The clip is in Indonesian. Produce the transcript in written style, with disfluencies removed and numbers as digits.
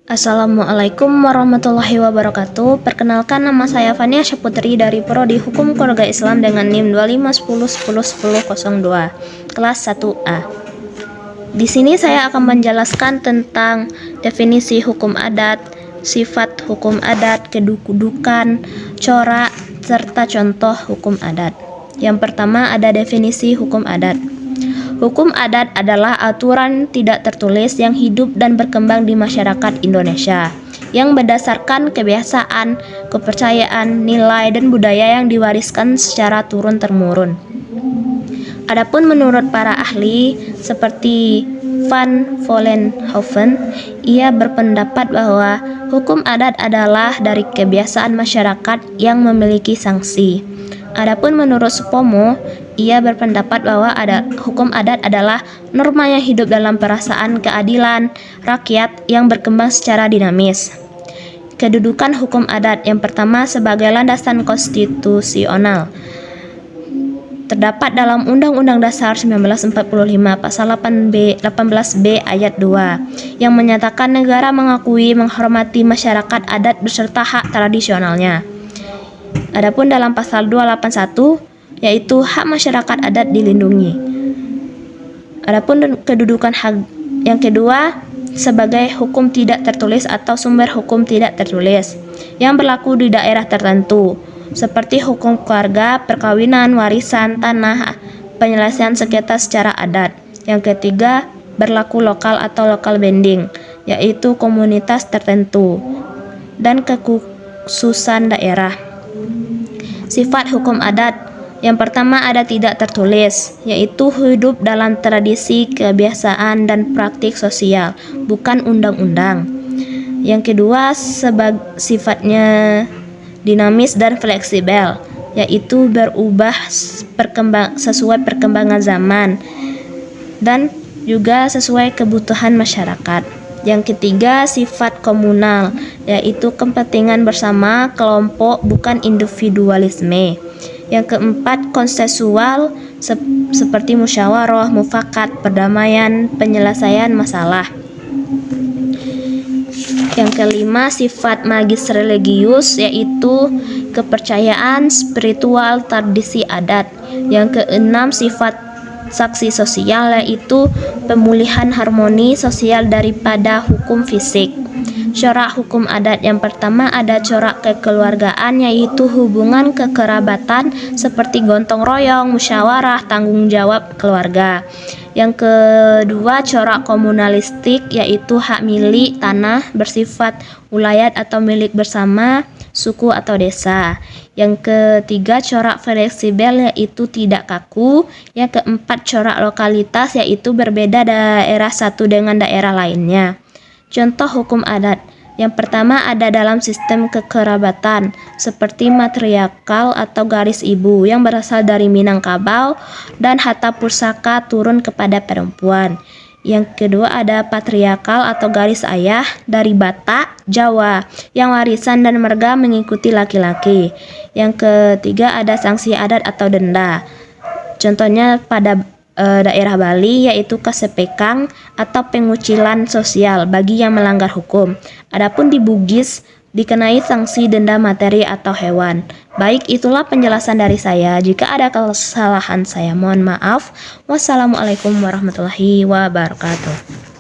Assalamualaikum warahmatullahi wabarakatuh. Perkenalkan, nama saya Fania Syaputri dari Prodi Hukum Keluarga Islam dengan NIM 2510101002 kelas 1A. Di sini saya akan menjelaskan tentang definisi hukum adat, sifat hukum adat, kedudukan, corak, serta contoh hukum adat. Yang pertama ada definisi hukum adat. Hukum adat adalah aturan tidak tertulis yang hidup dan berkembang di masyarakat Indonesia, yang berdasarkan kebiasaan, kepercayaan, nilai, dan budaya yang diwariskan secara turun-temurun. Adapun menurut para ahli seperti Van Vollenhoven, ia berpendapat bahwa hukum adat adalah dari kebiasaan masyarakat yang memiliki sanksi. Adapun menurut Supomo, ia berpendapat bahwa hukum adat adalah norma yang hidup dalam perasaan keadilan rakyat yang berkembang secara dinamis. Kedudukan hukum adat yang pertama sebagai landasan konstitusional terdapat dalam Undang-Undang Dasar 1945 Pasal 18B Ayat 2 yang menyatakan negara mengakui menghormati masyarakat adat beserta hak tradisionalnya. Adapun dalam pasal 281 yaitu hak masyarakat adat dilindungi. Adapun kedudukan hak yang kedua sebagai hukum tidak tertulis atau sumber hukum tidak tertulis yang berlaku di daerah tertentu seperti hukum keluarga, perkawinan, warisan, tanah, penyelesaian sengketa secara adat. Yang ketiga berlaku lokal atau local binding yaitu komunitas tertentu dan kekhususan daerah. Sifat hukum adat yang pertama ada tidak tertulis, yaitu hidup dalam tradisi, kebiasaan, dan praktik sosial, bukan undang-undang. Yang kedua sifatnya dinamis dan fleksibel, yaitu berubah sesuai perkembangan zaman dan juga sesuai kebutuhan masyarakat. Yang ketiga sifat komunal, yaitu kepentingan bersama kelompok bukan individualisme. Yang keempat konsensual seperti musyawarah, mufakat, perdamaian, penyelesaian masalah. Yang kelima sifat magis religius, yaitu kepercayaan spiritual tradisi adat. Yang keenam sifat saksi sosial, yaitu pemulihan harmoni sosial daripada hukum fisik. Corak hukum adat yang pertama ada corak kekeluargaan, yaitu hubungan kekerabatan seperti gotong royong, musyawarah, tanggung jawab keluarga. Yang kedua corak komunalistik, yaitu hak milik tanah bersifat wilayah atau milik bersama suku atau desa. Yang ketiga corak fleksibel, yaitu tidak kaku. Yang keempat corak lokalitas, yaitu berbeda daerah satu dengan daerah lainnya. Contoh hukum adat yang pertama ada dalam sistem kekerabatan seperti matriarkal atau garis ibu yang berasal dari Minangkabau dan harta pusaka turun kepada perempuan. Yang kedua ada patriarkal atau garis ayah dari Batak, Jawa yang warisan dan marga mengikuti laki-laki. Yang ketiga ada sanksi adat atau denda. Contohnya pada daerah Bali yaitu kasepekang atau pengucilan sosial bagi yang melanggar hukum. Adapun di Bugis dikenai sanksi denda materi atau hewan. Baik, itulah penjelasan dari saya. Jika ada kesalahan saya mohon maaf. Wassalamualaikum warahmatullahi wabarakatuh.